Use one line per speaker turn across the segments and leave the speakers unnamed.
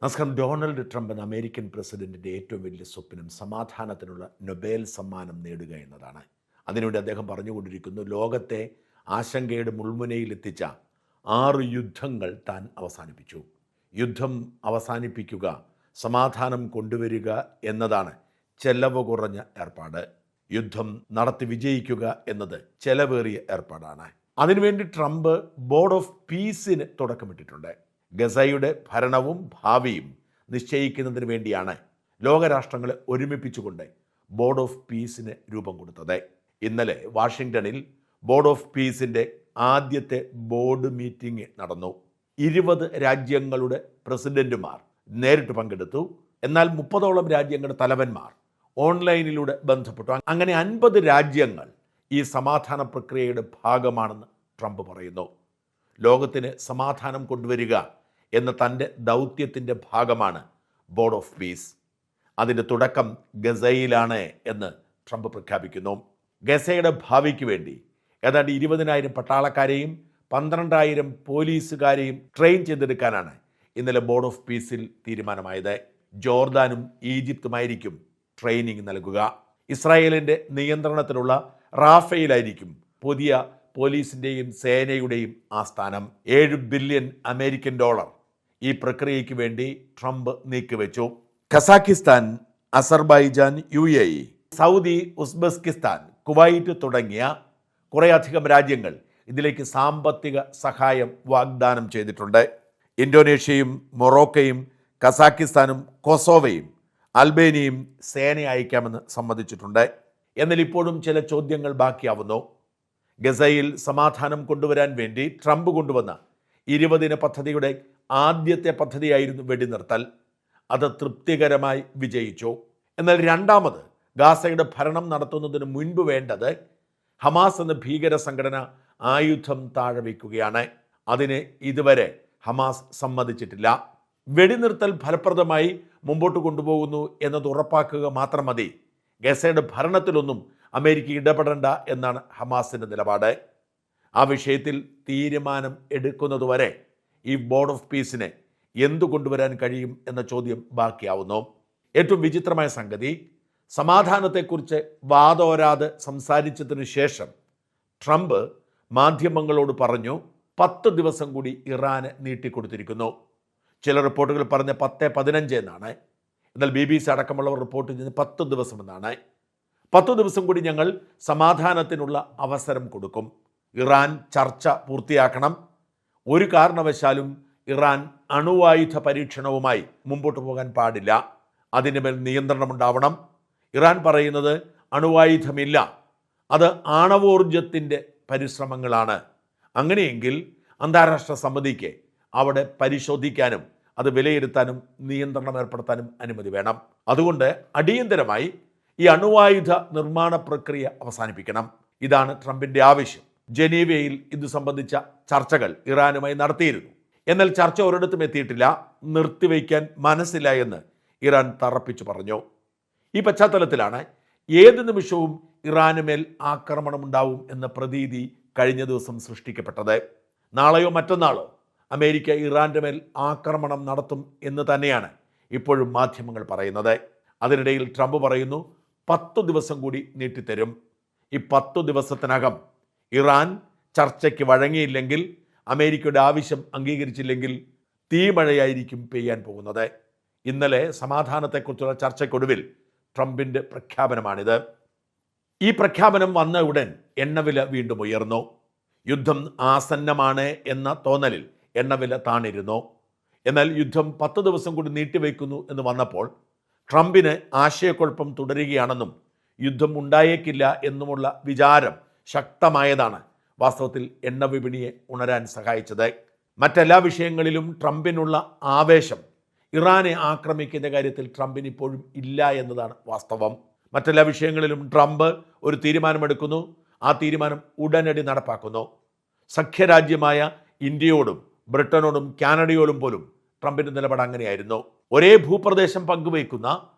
നമസ്കാരം. Donald Trump എന്ന American പ്രസിഡന്റിൻ്റെ ഏറ്റവും വലിയ സ്വപ്നം സമാധാനത്തിനുള്ള നൊബേൽ സമ്മാനം നേടുക എന്നതാണ്. അതിനുവേണ്ടി അദ്ദേഹം പറഞ്ഞുകൊണ്ടിരിക്കുന്നു, ലോകത്തെ ആശങ്കയുടെ മുൾമുനയിലെത്തിച്ച 6 യുദ്ധങ്ങൾ താൻ അവസാനിപ്പിച്ചു. യുദ്ധം അവസാനിപ്പിക്കുക, സമാധാനം കൊണ്ടുവരിക എന്നതാണ് ചെലവ് കുറഞ്ഞ ഏർപ്പാട്. യുദ്ധം നടത്തി വിജയിക്കുക എന്നത് ചെലവേറിയ ഏർപ്പാടാണ്. അതിനുവേണ്ടി ട്രംപ് ബോർഡ് ഓഫ് പീസിന് തുടക്കമിട്ടിട്ടുണ്ട്. ഗസയുടെ ഭരണവും ഭാവിയും നിശ്ചയിക്കുന്നതിന് വേണ്ടിയാണ് ലോകരാഷ്ട്രങ്ങളെ ഒരുമിപ്പിച്ചുകൊണ്ട് ബോർഡ് ഓഫ് പീസിന് രൂപം കൊടുത്തത്. ഇന്നലെ വാഷിങ്ടണിൽ ബോർഡ് ഓഫ് പീസിൻ്റെ ആദ്യത്തെ ബോർഡ് മീറ്റിംഗ് നടന്നു. 20 രാജ്യങ്ങളുടെ പ്രസിഡന്റുമാർ നേരിട്ട് പങ്കെടുത്തു. എന്നാൽ 30ഓളം രാജ്യങ്ങളുടെ തലവന്മാർ ഓൺലൈനിലൂടെ ബന്ധപ്പെട്ടു. അങ്ങനെ 50 രാജ്യങ്ങൾ ഈ സമാധാന പ്രക്രിയയുടെ ഭാഗമാണെന്ന് ട്രംപ് പറയുന്നു. ലോകത്തിന് സമാധാനം കൊണ്ടുവരിക എന്ന തൻ്റെ ദൗത്യത്തിൻ്റെ ഭാഗമാണ് ബോർഡ് ഓഫ് പീസ്. അതിൻ്റെ തുടക്കം ഗസയിലാണ് എന്ന് ട്രംപ് പ്രഖ്യാപിക്കുന്നു. ഗസയുടെ ഭാവിക്ക് വേണ്ടി ഏതാണ്ട് 20,000 പട്ടാളക്കാരെയും 12,000 പോലീസുകാരെയും ട്രെയിൻ ചെയ്തെടുക്കാനാണ് ഇന്നലെ ബോർഡ് ഓഫ് പീസിൽ തീരുമാനമായത്. ജോർദാനും ഈജിപ്തുമായിരിക്കും ട്രെയിനിങ് നൽകുക. ഇസ്രായേലിൻ്റെ നിയന്ത്രണത്തിലുള്ള റാഫയിലായിരിക്കും പുതിയ പോലീസിൻ്റെയും സേനയുടെയും ആസ്ഥാനം. $7 ബില്യൺ ഈ പ്രക്രിയയ്ക്ക് വേണ്ടി ട്രംപ് നീക്കിവെച്ചു. Kazakhstan, Azerbaijan, UAE, Saudi, Uzbekistan, Kuwait തുടങ്ങിയ കുറേയധികം രാജ്യങ്ങൾ ഇതിലേക്ക് സാമ്പത്തിക സഹായം വാഗ്ദാനം ചെയ്തിട്ടുണ്ട്. ഇന്തോനേഷ്യയും മൊറോക്കോയും ഖസാക്കിസ്ഥാനും കൊസോവയും അൽബേനിയയും സേന അയക്കാമെന്ന് സമ്മതിച്ചിട്ടുണ്ട്. എന്നാൽ ഇപ്പോഴും ചില ചോദ്യങ്ങൾ ബാക്കിയാവുന്നു. ഗസയിൽ സമാധാനം കൊണ്ടുവരാൻ വേണ്ടി ട്രംപ് കൊണ്ടുവന്ന 20 ദിന പദ്ധതിയുടെ ആദ്യത്തെ പദ്ധതിയായിരുന്നു വെടിനിർത്തൽ. അത് തൃപ്തികരമായി വിജയിച്ചു. എന്നാൽ രണ്ടാമത് ഗാസയുടെ ഭരണം നടത്തുന്നതിന് മുൻപ് വേണ്ടത് ഹമാസ് എന്ന ഭീകര സംഘടന ആയുധം താഴെ വയ്ക്കുകയാണ്. അതിന് ഇതുവരെ ഹമാസ് സമ്മതിച്ചിട്ടില്ല. വെടിനിർത്തൽ ഫലപ്രദമായി മുമ്പോട്ട് കൊണ്ടുപോകുന്നു എന്നത് ഉറപ്പാക്കുക മാത്രം മതി. ഗസയുടെ ഭരണത്തിലൊന്നും അമേരിക്ക ഇടപെടേണ്ട എന്നാണ് ഹമാസിൻ്റെ നിലപാട്. ആ വിഷയത്തിൽ തീരുമാനം എടുക്കുന്നതുവരെ ഈ ബോർഡ് ഓഫ് പീസിന് എന്തു കൊണ്ടുവരാൻ കഴിയും എന്ന ചോദ്യം ബാക്കിയാവുന്നു. ഏറ്റവും വിചിത്രമായ സംഗതി, സമാധാനത്തെക്കുറിച്ച് വാതോരാതെ സംസാരിച്ചതിന് ശേഷം ട്രംപ് മാധ്യമങ്ങളോട് പറഞ്ഞു 10 ദിവസം കൂടി ഇറാന് നീട്ടിക്കൊടുത്തിരിക്കുന്നു. ചില റിപ്പോർട്ടുകൾ പറഞ്ഞ 10-15 എന്നാണ്. എന്നാൽ BBC അടക്കമുള്ളവർ റിപ്പോർട്ട് ചെയ്ത് 10 ദിവസം എന്നാണ്. 10 ദിവസം കൂടി ഞങ്ങൾ സമാധാനത്തിനുള്ള അവസരം കൊടുക്കും. ഇറാൻ ചർച്ച പൂർത്തിയാക്കണം. ഒരു കാരണവശാലും ഇറാൻ അണുവായുധ പരീക്ഷണവുമായി മുമ്പോട്ട് പോകാൻ പാടില്ല. അതിൻ്റെ മേൽ നിയന്ത്രണമുണ്ടാവണം. ഇറാൻ പറയുന്നത് അണുവായുധമില്ല, അത് ആണവോർജത്തിൻ്റെ പരിശ്രമങ്ങളാണ്. അങ്ങനെയെങ്കിൽ അന്താരാഷ്ട്ര സമിതിക്ക് അവിടെ പരിശോധിക്കാനും അത് വിലയിരുത്താനും നിയന്ത്രണം ഏർപ്പെടുത്താനും അനുമതി വേണം. അതുകൊണ്ട് അടിയന്തരമായി ഈ അണുവായുധ നിർമ്മാണ പ്രക്രിയ അവസാനിപ്പിക്കണം. ഇതാണ് ട്രംപിൻ്റെ ആവശ്യം. ജനീവയിൽ ഇത് സംബന്ധിച്ച ചർച്ചകൾ ഇറാനുമായി നടത്തിയിരുന്നു. എന്നാൽ ചർച്ച ഒരിടത്തും എത്തിയിട്ടില്ല. നിർത്തിവയ്ക്കാൻ മനസ്സില്ല എന്ന് ഇറാൻ തറപ്പിച്ചു പറഞ്ഞു. ഈ പശ്ചാത്തലത്തിലാണ് ഏത് നിമിഷവും ഇറാന് മേൽ ആക്രമണമുണ്ടാവും എന്ന പ്രതീതി കഴിഞ്ഞ ദിവസം സൃഷ്ടിക്കപ്പെട്ടത്. നാളെയോ മറ്റന്നാളോ അമേരിക്ക ഇറാൻ്റെ മേൽ ആക്രമണം നടത്തും എന്ന് തന്നെയാണ് ഇപ്പോഴും മാധ്യമങ്ങൾ പറയുന്നത്. അതിനിടയിൽ ട്രംപ് പറയുന്നു 10 ദിവസം കൂടി നീട്ടിത്തരും. ഈ 10 ദിവസത്തിനകം ഇറാൻ ചർച്ചയ്ക്ക് വഴങ്ങിയില്ലെങ്കിൽ, അമേരിക്കയുടെ ആവശ്യം അംഗീകരിച്ചില്ലെങ്കിൽ തീമഴയായിരിക്കും പെയ്യാൻ പോകുന്നത്. ഇന്നലെ സമാധാനത്തെക്കുറിച്ചുള്ള ചർച്ചയ്ക്കൊടുവിൽ ട്രംപിൻ്റെ പ്രഖ്യാപനമാണിത്. ഈ പ്രഖ്യാപനം വന്ന ഉടൻ എണ്ണവില വീണ്ടും ഉയർന്നു. യുദ്ധം ആസന്നമാണ് എന്ന തോന്നലിൽ എണ്ണവില താണിരുന്നു. എന്നാൽ യുദ്ധം 10 ദിവസം കൂടി നീട്ടിവെക്കുന്നു എന്ന് വന്നപ്പോൾ ട്രംപിന് ആശയക്കുഴപ്പം തുടരുകയാണെന്നും യുദ്ധം ഉണ്ടായേക്കില്ല എന്നുമുള്ള വിചാരം ശക്തമായതാണ് വാസ്തവത്തിൽ എണ്ണ വിപണിയെ ഉണരാൻ സഹായിച്ചത്. മറ്റെല്ലാ വിഷയങ്ങളിലും ട്രംപിനുള്ള ആവേശം ഇറാനെ ആക്രമിക്കുന്ന കാര്യത്തിൽ ട്രംപിന് ഇപ്പോഴും ഇല്ല എന്നതാണ് വാസ്തവം. മറ്റെല്ലാ വിഷയങ്ങളിലും ട്രംപ് ഒരു തീരുമാനമെടുക്കുന്നു, ആ തീരുമാനം ഉടനടി നടപ്പാക്കുന്നു. സഖ്യരാജ്യമായ ഇന്ത്യയോടും ബ്രിട്ടനോടും കാനഡയോടും പോലും ട്രംപിൻ്റെ നിലപാട് അങ്ങനെയായിരുന്നു. ഒരേ ഭൂപ്രദേശം പങ്കുവയ്ക്കുന്ന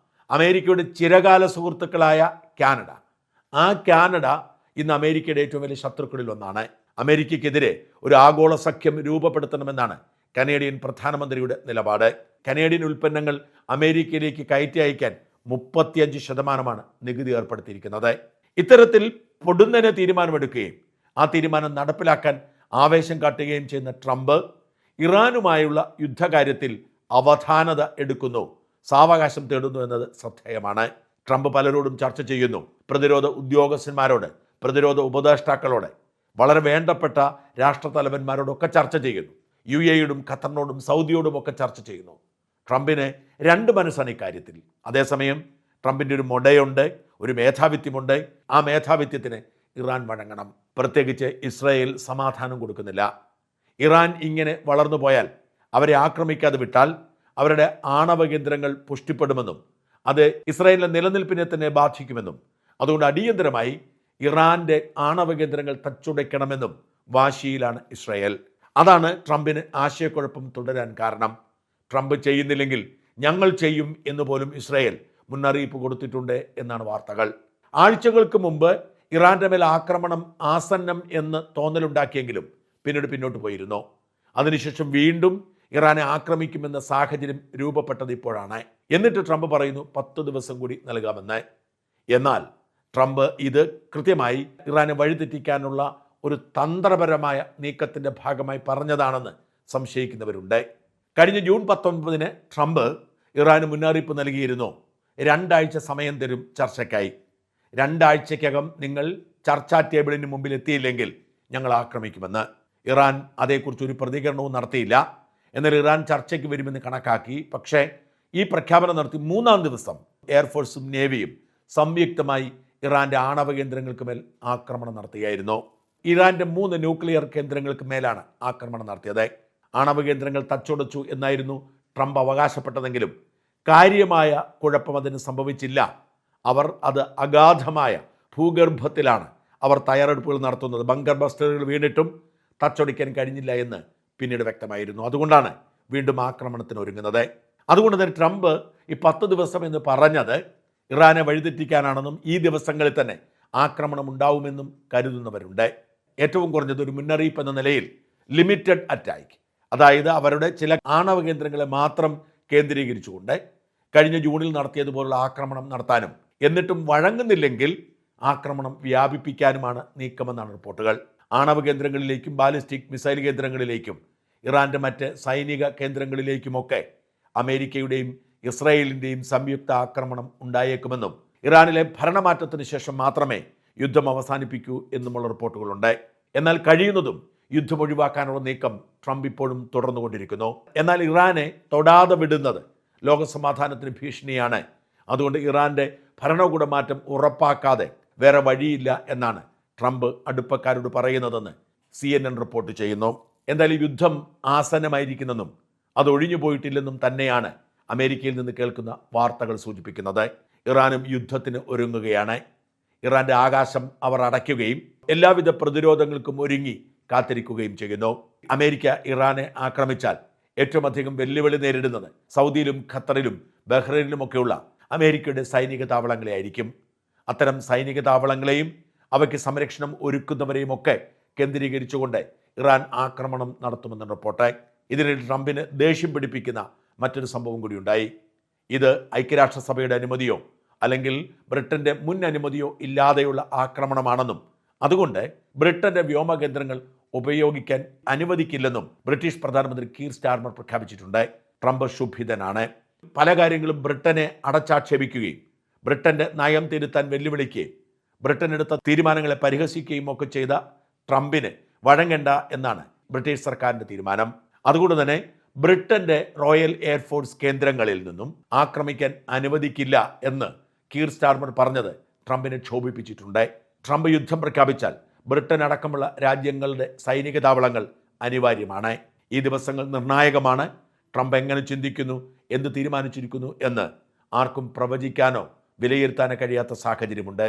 അമേരിക്കയുടെ ചിരകാല സുഹൃത്തുക്കളായ കാനഡ, ആ കാനഡ ഇന്ന് അമേരിക്കയുടെ ഏറ്റവും വലിയ ശത്രുക്കളിൽ ഒന്നാണ്. അമേരിക്കയ്ക്കെതിരെ ഒരു ആഗോള സഖ്യം രൂപപ്പെടുത്തണമെന്നാണ് കനേഡിയൻ പ്രധാനമന്ത്രിയുടെ നിലപാട്. കനേഡിയൻ ഉൽപ്പന്നങ്ങൾ അമേരിക്കയിലേക്ക് കയറ്റി അയക്കാൻ 35% നികുതി ഏർപ്പെടുത്തിയിരിക്കുന്നത്. ഇത്തരത്തിൽ പൊടുന്നനെ തീരുമാനമെടുക്കുകയും ആ തീരുമാനം നടപ്പിലാക്കാൻ ആവേശം കാട്ടുകയും ചെയ്യുന്ന ട്രംപ് ഇറാനുമായുള്ള യുദ്ധകാര്യത്തിൽ അവധാനത എടുക്കുന്നു, സാവകാശം തേടുന്നു എന്നത് ശ്രദ്ധേയമാണ്. ട്രംപ് പലരോടും ചർച്ച ചെയ്യുന്നു. പ്രതിരോധ ഉദ്യോഗസ്ഥന്മാരോട്, പ്രതിരോധ ഉപദേഷ്ടാക്കളോട്, വളരെ വേണ്ടപ്പെട്ട രാഷ്ട്രതലവന്മാരോടൊക്കെ ചർച്ച ചെയ്യുന്നു. UAEയോടും ഖത്തറിനോടും സൗദിയോടും ഒക്കെ ചർച്ച ചെയ്യുന്നു. ട്രംപിന് രണ്ട് മനസ്സാണ് ഇക്കാര്യത്തിൽ. അതേസമയം ട്രംപിൻ്റെ ഒരു മൊടയുണ്ട്, ഒരു മേധാവിത്വമുണ്ട്. ആ മേധാവിത്വത്തിന് ഇറാൻ വഴങ്ങണം. പ്രത്യേകിച്ച് ഇസ്രായേൽ സമാധാനം കൊടുക്കുന്നില്ല. ഇറാൻ ഇങ്ങനെ വളർന്നു പോയാൽ, അവരെ ആക്രമിക്കാതെ വിട്ടാൽ അവരുടെ ആണവ കേന്ദ്രങ്ങൾ പുഷ്ടിപ്പെടുമെന്നും അത് ഇസ്രായേലിൻ്റെ നിലനിൽപ്പിനെ തന്നെ ബാധിക്കുമെന്നും അതുകൊണ്ട് അടിയന്തരമായി ഇറാൻ്റെ ആണവ കേന്ദ്രങ്ങൾ തച്ചുടയ്ക്കണമെന്നും വാശിയിലാണ് ഇസ്രായേൽ. അതാണ് ട്രംപിന് ആശയക്കുഴപ്പം തുടരാൻ കാരണം. ട്രംപ് ചെയ്യുന്നില്ലെങ്കിൽ ഞങ്ങൾ ചെയ്യും എന്ന് പോലും ഇസ്രായേൽ മുന്നറിയിപ്പ് കൊടുത്തിട്ടുണ്ട് എന്നാണ് വാർത്തകൾ. ആഴ്ചകൾക്ക് മുമ്പ് ഇറാന്റെ മേൽ ആക്രമണം ആസന്നം എന്ന് തോന്നലുണ്ടാക്കിയെങ്കിലും പിന്നീട് പിന്നോട്ട് പോയിരുന്നു. അതിനുശേഷം വീണ്ടും ഇറാനെ ആക്രമിക്കുമെന്ന സാഹചര്യം രൂപപ്പെട്ടത് ഇപ്പോഴാണ്. എന്നിട്ട് ട്രംപ് പറയുന്നു 10 ദിവസം കൂടി നൽകാമെന്ന്. എന്നാൽ ട്രംപ് ഇത് കൃത്യമായി ഇറാനെ വഴിതെറ്റിക്കാനുള്ള ഒരു തന്ത്രപരമായ നീക്കത്തിൻ്റെ ഭാഗമായി പറഞ്ഞതാണെന്ന് സംശയിക്കുന്നവരുണ്ട്. കഴിഞ്ഞ ജൂൺ 19 ട്രംപ് ഇറാന് മുന്നറിയിപ്പ് നൽകിയിരുന്നു, 2 ആഴ്ച സമയം തരും ചർച്ചയ്ക്കായി. 2 ആഴ്ചയ്ക്കകം നിങ്ങൾ ചർച്ചാ ടേബിളിന് മുമ്പിൽ എത്തിയില്ലെങ്കിൽ ഞങ്ങൾ ആക്രമിക്കുമെന്ന്. ഇറാൻ അതേക്കുറിച്ച് ഒരു പ്രതികരണവും നടത്തിയില്ല. എന്നാൽ ഇറാൻ ചർച്ചയ്ക്ക് വരുമെന്ന് കണക്കാക്കി. പക്ഷേ ഈ പ്രഖ്യാപനം നടത്തി 3-ാം ദിവസം എയർഫോഴ്സും നേവിയും സംയുക്തമായി ഇറാന്റെ ആണവ കേന്ദ്രങ്ങൾക്ക് മേൽ ആക്രമണം നടത്തുകയായിരുന്നു. ഇറാന്റെ 3 ന്യൂക്ലിയർ കേന്ദ്രങ്ങൾക്ക് മേലാണ് ആക്രമണം നടത്തിയത്. ആണവ കേന്ദ്രങ്ങൾ തച്ചുടച്ചു എന്നായിരുന്നു ട്രംപ് അവകാശപ്പെട്ടതെങ്കിലും കാര്യമായ കുഴപ്പം അതിന് സംഭവിച്ചില്ല. അവർ അത് അഗാധമായ ഭൂഗർഭത്തിലാണ് അവർ തയ്യാറെടുപ്പുകൾ നടത്തുന്നത്. ബങ്കർ ബസ്റ്ററുകൾ വീണിട്ടും തച്ചൊടിക്കാൻ കഴിഞ്ഞില്ല എന്ന് പിന്നീട് വ്യക്തമായിരുന്നു. അതുകൊണ്ടാണ് വീണ്ടും ആക്രമണത്തിന് ഒരുങ്ങുന്നത്. അതുകൊണ്ട് തന്നെ ട്രംപ് ഈ 10 ദിവസം എന്ന് പറഞ്ഞത് ഇറാനെ വഴിതെറ്റിക്കാനാണെന്നും ഈ ദിവസങ്ങളിൽ തന്നെ ആക്രമണം ഉണ്ടാവുമെന്നും കരുതുന്നവരുണ്ട്. ഏറ്റവും കുറഞ്ഞത് ഒരു മുന്നറിയിപ്പ് എന്ന നിലയിൽ ലിമിറ്റഡ് അറ്റാക്ക്, അതായത് അവരുടെ ചില ആണവ കേന്ദ്രങ്ങളെ മാത്രം കേന്ദ്രീകരിച്ചുകൊണ്ട് കഴിഞ്ഞ ജൂണിൽ നടത്തിയതുപോലുള്ള ആക്രമണം നടത്താനും എന്നിട്ടും വഴങ്ങുന്നില്ലെങ്കിൽ ആക്രമണം വ്യാപിപ്പിക്കാനുമാണ് നീക്കമെന്നാണ് റിപ്പോർട്ടുകൾ. ആണവ കേന്ദ്രങ്ങളിലേക്കും ബാലിസ്റ്റിക് മിസൈൽ കേന്ദ്രങ്ങളിലേക്കും ഇറാന്റെ മറ്റ് സൈനിക കേന്ദ്രങ്ങളിലേക്കുമൊക്കെ അമേരിക്കയുടെയും ഇസ്രായേലിൻ്റെയും സംയുക്ത ആക്രമണം ഉണ്ടായേക്കുമെന്നും ഇറാനിലെ ഭരണമാറ്റത്തിന് ശേഷം മാത്രമേ യുദ്ധം അവസാനിപ്പിക്കൂ എന്നുമുള്ള റിപ്പോർട്ടുകളുണ്ട്. എന്നാൽ കഴിയുന്നതും യുദ്ധം ഒഴിവാക്കാനുള്ള നീക്കം ട്രംപ് ഇപ്പോഴും തുടർന്നുകൊണ്ടിരിക്കുന്നു. എന്നാൽ ഇറാനെ തൊടാതെ വിടുന്നത് ലോകസമാധാനത്തിന് ഭീഷണിയാണ്. അതുകൊണ്ട് ഇറാന്റെ ഭരണകൂട മാറ്റം ഉറപ്പാക്കാതെ വേറെ വഴിയില്ല എന്നാണ് ട്രംപ് അടുപ്പക്കാരോട് പറയുന്നതെന്ന് CNN റിപ്പോർട്ട് ചെയ്യുന്നു. എന്തായാലും യുദ്ധം ആസന്നമായിരിക്കുന്നെന്നും അത് ഒഴിഞ്ഞു പോയിട്ടില്ലെന്നും തന്നെയാണ് അമേരിക്കയിൽ നിന്ന് കേൾക്കുന്ന വാർത്തകൾ സൂചിപ്പിക്കുന്നത്. ഇറാനും യുദ്ധത്തിന് ഒരുങ്ങുകയാണ്. ഇറാന്റെ ആകാശം അവർ അടയ്ക്കുകയും എല്ലാവിധ പ്രതിരോധങ്ങൾക്കും ഒരുങ്ങി കാത്തിരിക്കുകയും ചെയ്യുന്നു. അമേരിക്ക ഇറാനെ ആക്രമിച്ചാൽ ഏറ്റവും അധികം വെല്ലുവിളി നേരിടുന്നത് സൗദിയിലും ഖത്തറിലും ബഹ്റൈനിലുമൊക്കെയുള്ള അമേരിക്കയുടെ സൈനിക താവളങ്ങളെ ആയിരിക്കും. അത്തരം സൈനിക താവളങ്ങളെയും അവയ്ക്ക് സംരക്ഷണം ഒരുക്കുന്നവരെയും ഒക്കെ കേന്ദ്രീകരിച്ചുകൊണ്ട് ഇറാൻ ആക്രമണം നടത്തുമെന്ന റിപ്പോർട്ട്. ഇതിനിടെ ട്രംപിന് ദേഷ്യം പിടിപ്പിക്കുന്ന മറ്റൊരു സംഭവം കൂടി ഉണ്ടായി. ഇത് ഐക്യരാഷ്ട്രസഭയുടെ അനുമതിയോ അല്ലെങ്കിൽ ബ്രിട്ടന്റെ മുൻ അനുമതിയോ ഇല്ലാതെയുള്ള ആക്രമണമാണെന്നും അതുകൊണ്ട് ബ്രിട്ടന്റെ വ്യോമകേന്ദ്രങ്ങൾ ഉപയോഗിക്കാൻ അനുവദിക്കില്ലെന്നും ബ്രിട്ടീഷ് പ്രധാനമന്ത്രി കീർ സ്റ്റാർമർ പ്രഖ്യാപിച്ചിട്ടുണ്ട്. ട്രംപ് ക്ഷുഭിതനാണ്. പല കാര്യങ്ങളും ബ്രിട്ടനെ അടച്ചാക്ഷേപിക്കുകയും ബ്രിട്ടന്റെ നയം തിരുത്താൻ വെല്ലുവിളിക്കുകയും ബ്രിട്ടൻ എടുത്ത തീരുമാനങ്ങളെ പരിഹസിക്കുകയും ഒക്കെ ചെയ്ത ട്രംപിന് വഴങ്ങേണ്ട എന്നാണ് ബ്രിട്ടീഷ് സർക്കാരിൻ്റെ തീരുമാനം. അതുകൊണ്ട് തന്നെ ബ്രിട്ടന്റെ റോയൽ എയർഫോഴ്സ് കേന്ദ്രങ്ങളിൽ നിന്നും ആക്രമിക്കാൻ അനുവദിക്കില്ല എന്ന് കീർ സ്റ്റാർമർ പറഞ്ഞത് ട്രംപിനെ ക്ഷോഭിപ്പിച്ചിട്ടുണ്ട്. ട്രംപ് യുദ്ധം പ്രഖ്യാപിച്ചാൽ ബ്രിട്ടൻ അടക്കമുള്ള രാജ്യങ്ങളുടെ സൈനിക താവളങ്ങൾ അനിവാര്യമാണ്. ഈ ദിവസങ്ങൾ നിർണായകമാണ്. ട്രംപ് എങ്ങനെ ചിന്തിക്കുന്നു, എന്ത് തീരുമാനിച്ചിരിക്കുന്നു എന്ന് ആർക്കും പ്രവചിക്കാനോ വിലയിരുത്താനോ കഴിയാത്ത സാഹചര്യമുണ്ട്.